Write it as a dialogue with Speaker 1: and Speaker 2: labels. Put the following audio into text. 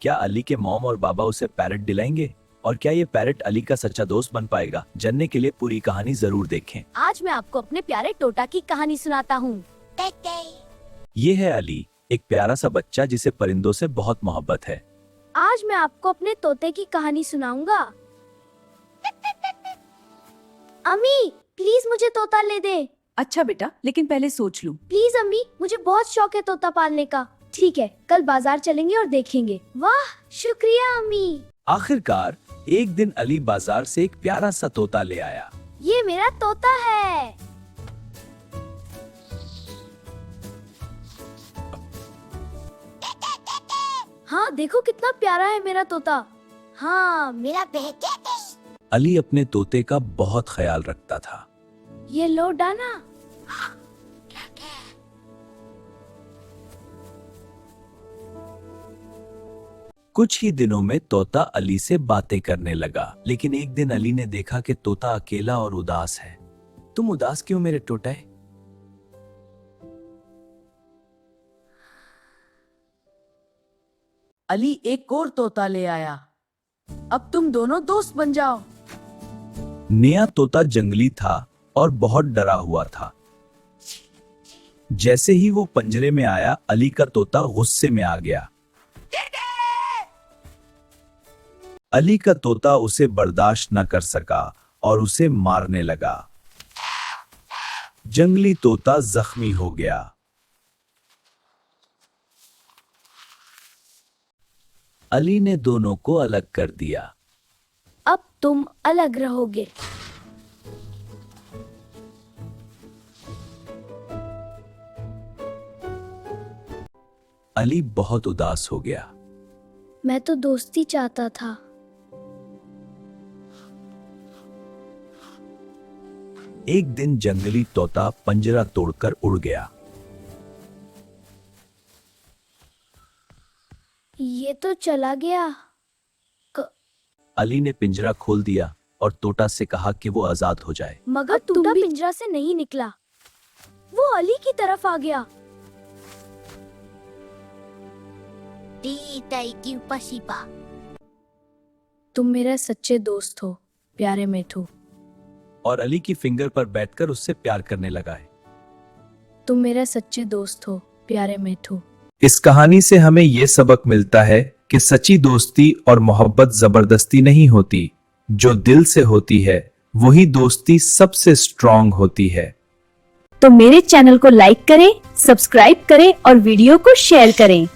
Speaker 1: क्या अली के मॉम और बाबा उसे पैरट दिलाएंगे? और क्या ये पैरट अली का सच्चा दोस्त बन पाएगा? जानने के लिए पूरी कहानी जरूर देखें।
Speaker 2: आज मैं आपको अपने प्यारे टोटा की कहानी सुनाता हूँ।
Speaker 1: ये है अली, एक प्यारा सा बच्चा जिसे परिंदों से बहुत मोहब्बत है।
Speaker 2: आज मैं आपको अपने तोते की कहानी सुनाऊंगा। अम्मी प्लीज मुझे तोता ले दे।
Speaker 3: अच्छा बेटा, लेकिन पहले सोच लूं।
Speaker 2: प्लीज अम्मी, मुझे बहुत शौक है तोता पालने का। ठीक है, कल बाजार चलेंगे और देखेंगे। वाह, शुक्रिया अम्मी।
Speaker 1: आखिरकार एक दिन अली बाजार से एक प्यारा सा तोता ले आया।
Speaker 2: ये मेरा तोता है। हाँ देखो कितना प्यारा है मेरा तोता। हाँ मेरा बेटा।
Speaker 1: अली अपने तोते का बहुत ख्याल रखता था।
Speaker 2: ये लो डाना।
Speaker 1: कुछ ही दिनों में तोता अली से बातें करने लगा। लेकिन एक दिन अली ने देखा कि तोता अकेला और उदास है। तुम उदास क्यों मेरे टोटे?
Speaker 3: अली एक और तोता ले आया। अब तुम दोनों दोस्त बन जाओ।
Speaker 1: नया तोता जंगली था और बहुत डरा हुआ था। जैसे ही वो पंजरे में आया, अली का तोता गुस्से में आ गया। अली का तोता उसे बर्दाश्त न कर सका और उसे मारने लगा। जंगली तोता जख्मी हो गया। अली ने दोनों को अलग कर दिया।
Speaker 2: अब तुम अलग रहोगे।
Speaker 1: अली बहुत उदास हो गया।
Speaker 2: मैं तो दोस्ती चाहता था।
Speaker 1: एक दिन जंगली तोता पंजरा तोड़कर उड़ गया।
Speaker 2: ये तो चला गया।
Speaker 1: अली ने पिंजरा खोल दिया और तोता से कहा कि वो आजाद हो जाए।
Speaker 2: मगर तोता पिंजरा से नहीं निकला। वो अली की तरफ आ गया। तुम मेरे सच्चे दोस्त हो, प्यारे मिठू।
Speaker 1: और अली की फिंगर पर बैठकर उससे प्यार करने लगा है।
Speaker 2: तुम मेरे सच्चे दोस्त हो, प्यारे मिठू।
Speaker 1: इस कहानी से हमें ये सबक मिलता है कि सच्ची दोस्ती और मोहब्बत जबरदस्ती नहीं होती। जो दिल से होती है वही दोस्ती सबसे स्ट्रॉन्ग होती है।
Speaker 2: तो मेरे चैनल को लाइक करें, सब्सक्राइब करें और वीडियो को शेयर करें।